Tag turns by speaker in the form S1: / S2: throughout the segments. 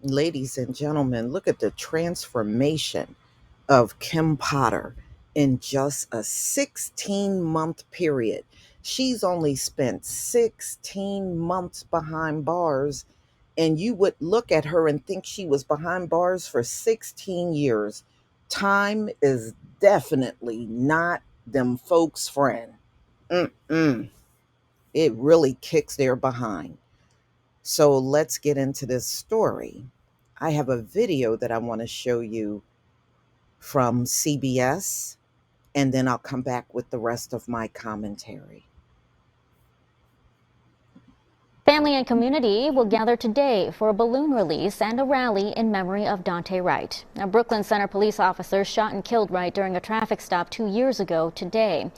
S1: Ladies and gentlemen, look at the transformation of Kim Potter in just a 16-month period. She's only spent 16 months behind bars, and you would look at her and think she was behind bars for 16 years. Time is definitely not them folks' friend. Mm-mm. It really kicks their behind. So let's get into this story. I have a video that I want to show you from CBS, and then I'll come back with the rest of my commentary.
S2: Family and community will gather today for a balloon release and a rally in memory of Dante Wright. A Brooklyn Center police officer shot and killed Wright during a traffic stop 2 years ago today.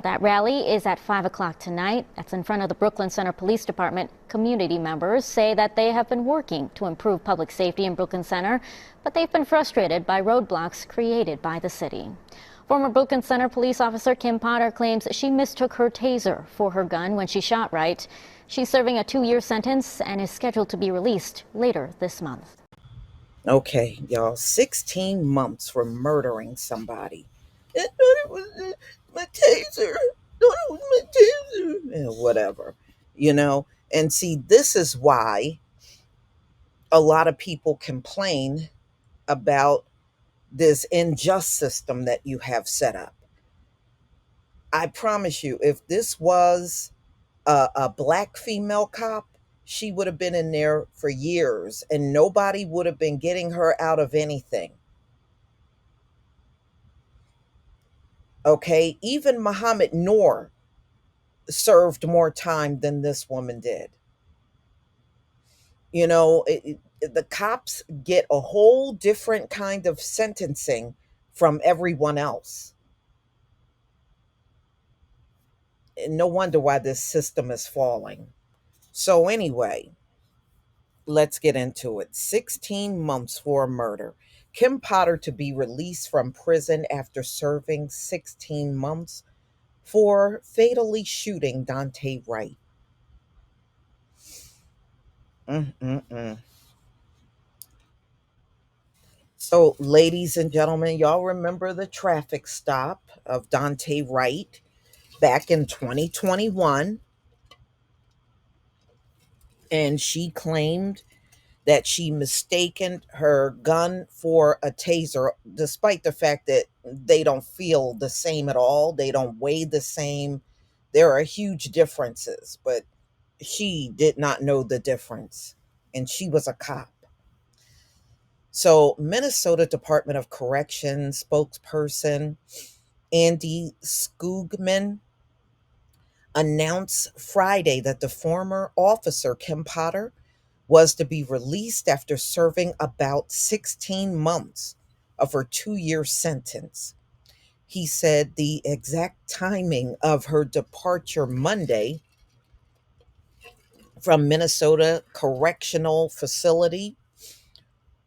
S2: That rally is at 5 o'clock tonight. That's in front of the Brooklyn Center Police Department. Community members say that they have been working to improve public safety in Brooklyn Center, but they've been frustrated by roadblocks created by the city. Former Brooklyn Center police officer Kim Potter claims she mistook her taser for her gun when she shot Wright. She's serving a 2-year sentence and is scheduled to be released later this month.
S1: Okay, y'all, 16 months for murdering somebody. I thought it was my taser. I thought it was my taser. Whatever, you know. And see, this is why a lot of people complain about this unjust system that you have set up. I promise you, if this was a black female cop, she would have been in there for years and nobody would have been getting her out of anything. Okay, even Muhammad Noor served more time than this woman did. You know, the cops get a whole different kind of sentencing from everyone else. And no wonder why this system is falling. So, anyway, let's get into it. 16 months for a murder. Kim Potter to be released from prison after serving 16 months for fatally shooting Dante Wright. Mm-mm-mm. So, ladies and gentlemen, y'all remember the traffic stop of Dante Wright back in 2021? And she claimed that she mistaken her gun for a taser, despite the fact that they don't feel the same at all. They don't weigh the same. There are huge differences, but she did not know the difference. And she was a cop. So, Minnesota Department of Corrections spokesperson Andy Skoogman announced Friday that the former officer, Kim Potter, was to be released after serving about 16 months of her 2-year sentence. He said the exact timing of her departure Monday from Minnesota Correctional Facility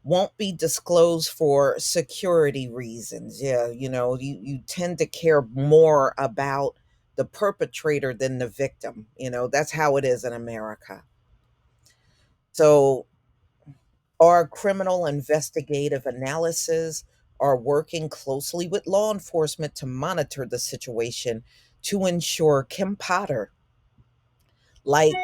S1: won't be disclosed for security reasons. Yeah, you tend to care more about the perpetrator than the victim. That's how it is in America. So, our criminal investigative analysis are working closely with law enforcement to monitor the situation to ensure Kim Potter, like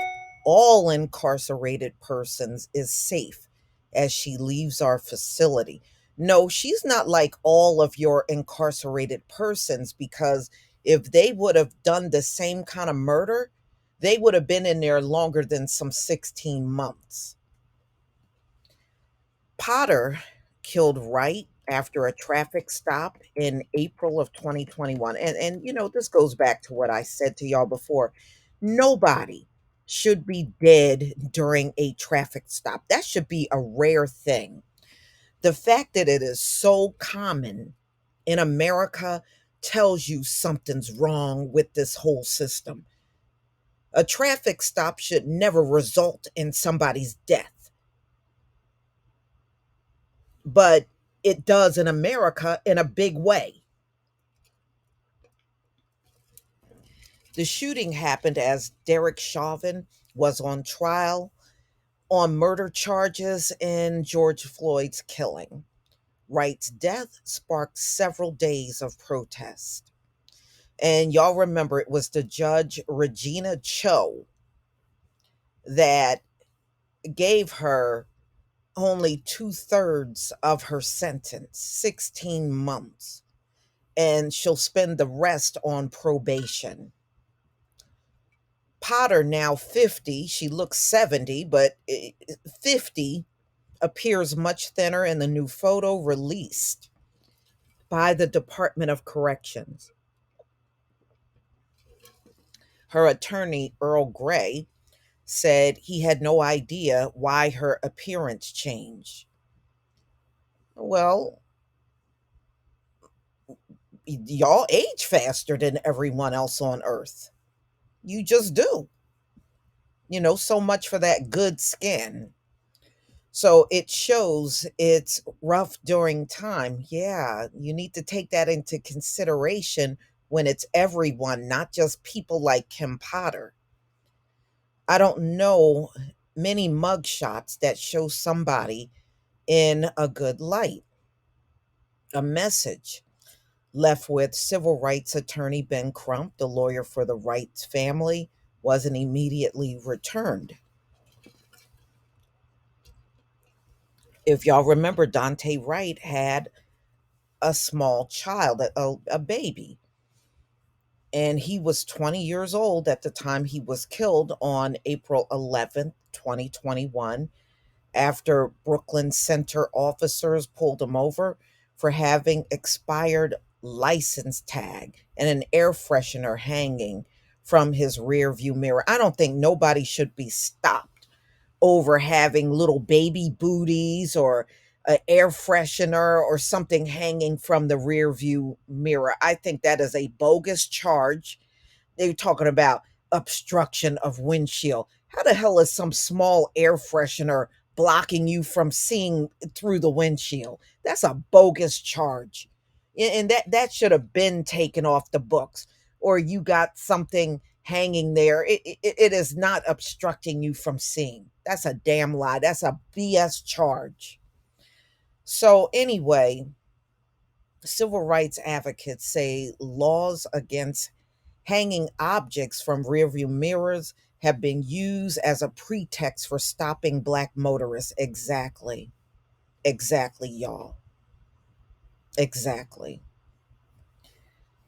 S1: all incarcerated persons, is safe as she leaves our facility. No, she's not like all of your incarcerated persons, because if they would have done the same kind of murder, they would have been in there longer than some 16 months. Potter killed Wright after a traffic stop in April of 2021. And this goes back to what I said to y'all before. Nobody should be dead during a traffic stop. That should be a rare thing. The fact that it is so common in America tells you something's wrong with this whole system. A traffic stop should never result in somebody's death, but it does in America in a big way. The shooting happened as Derek Chauvin was on trial on murder charges in George Floyd's killing. Wright's death sparked several days of protest. And y'all remember it was the judge Regina Cho that gave her only two-thirds of her sentence, 16 months, and she'll spend the rest on probation. Potter, now 50, she looks 70, but 50, appears much thinner in the new photo released by the Department of Corrections. Her attorney, Earl Gray, said he had no idea why her appearance changed. Well, y'all age faster than everyone else on earth. You just do. So much for that good skin. So it shows it's rough during time. Yeah, you need to take that into consideration when it's everyone, not just people like Kim Potter. I don't know many mugshots that show somebody in a good light. A message left with civil rights attorney Ben Crump, the lawyer for the Wrights family, wasn't immediately returned. If y'all remember, Dante Wright had a small child, a baby, and he was 20 years old at the time he was killed on April 11th, 2021, after Brooklyn Center officers pulled him over for having expired license tag and an air freshener hanging from his rear view mirror. I don't think nobody should be stopped over having little baby booties or an air freshener or something hanging from the rear view mirror. I think that is a bogus charge. They're talking about obstruction of windshield. How the hell is some small air freshener blocking you from seeing through the windshield? That's a bogus charge. And that should have been taken off the books. Or you got something hanging there. It is not obstructing you from seeing. That's a damn lie. That's a BS charge. So, anyway, civil rights advocates say laws against hanging objects from rearview mirrors have been used as a pretext for stopping black motorists. Exactly. Exactly, y'all. Exactly.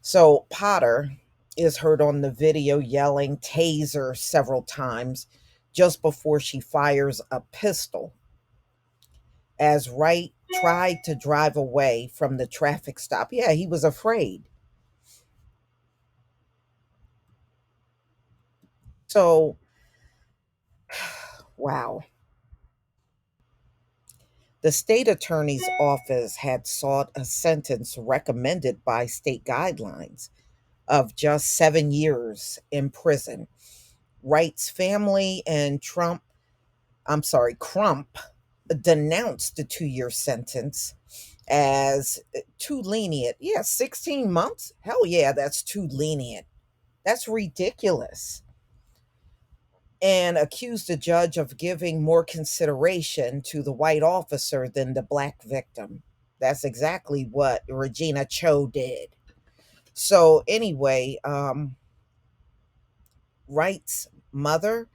S1: So Potter is heard on the video yelling taser several times just before she fires a pistol as Wright tried to drive away from the traffic stop. Yeah, he was afraid. So, wow. The state attorney's office had sought a sentence recommended by state guidelines of just 7 years in prison. Wright's family and Crump denounced the 2 year sentence as too lenient. Yeah, 16 months? Hell yeah, that's too lenient. That's ridiculous. And accused the judge of giving more consideration to the white officer than the black victim. That's exactly what Regina Cho did. So, anyway, Wright's mother,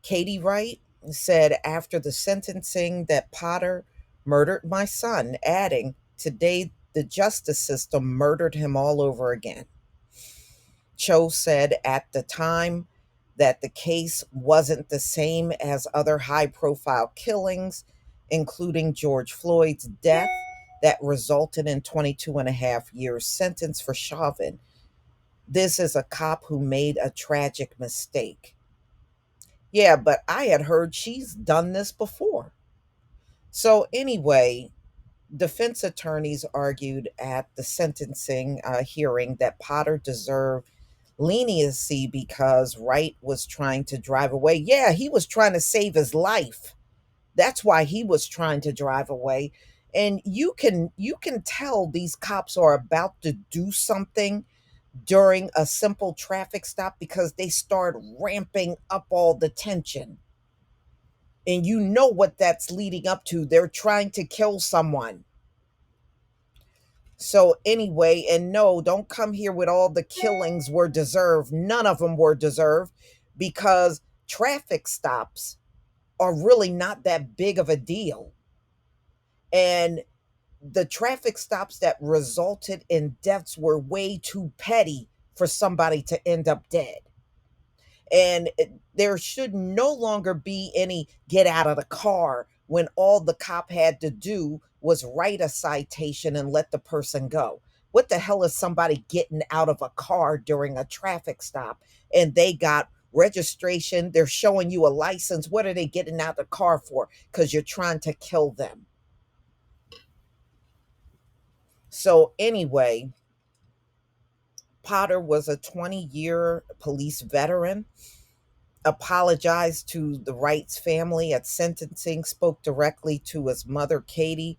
S1: Katie Wright, said after the sentencing that Potter murdered my son, adding, "Today the justice system murdered him all over again." Cho said at the time that the case wasn't the same as other high profile killings, including George Floyd's death that resulted in 22 and a half years sentence for Chauvin. This is a cop who made a tragic mistake. Yeah, but I had heard she's done this before. So, anyway, defense attorneys argued at the sentencing hearing that Potter deserved leniency because Wright was trying to drive away. Yeah, he was trying to save his life. That's why he was trying to drive away. And you can tell these cops are about to do something during a simple traffic stop because they start ramping up all the tension. And you know what that's leading up to. They're trying to kill someone. So, anyway, and no, don't come here with all the killings were deserved. None of them were deserved because traffic stops are really not that big of a deal. And the traffic stops that resulted in deaths were way too petty for somebody to end up dead. And there should no longer be any get out of the car when all the cop had to do was write a citation and let the person go. What the hell is somebody getting out of a car during a traffic stop and they got registration? They're showing you a license. What are they getting out of the car for? Because you're trying to kill them. So, anyway, Potter was a 20-year police veteran, apologized to the Wright's family at sentencing, spoke directly to his mother, Katie.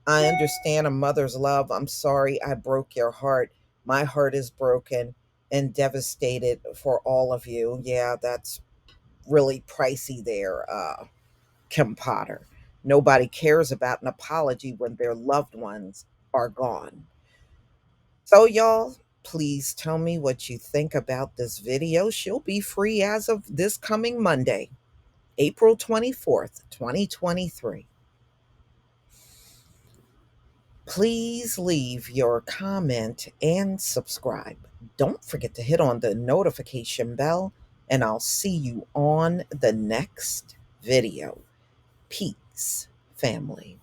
S1: I understand a mother's love. I'm sorry I broke your heart. My heart is broken and devastated for all of you. Yeah, that's really pricey there, Kim Potter. Nobody cares about an apology when their loved ones are gone. So, y'all, please tell me what you think about this video. She'll be free as of this coming Monday, April 24th, 2023. Please leave your comment and subscribe. Don't forget to hit on the notification bell, and I'll see you on the next video. Peace, family.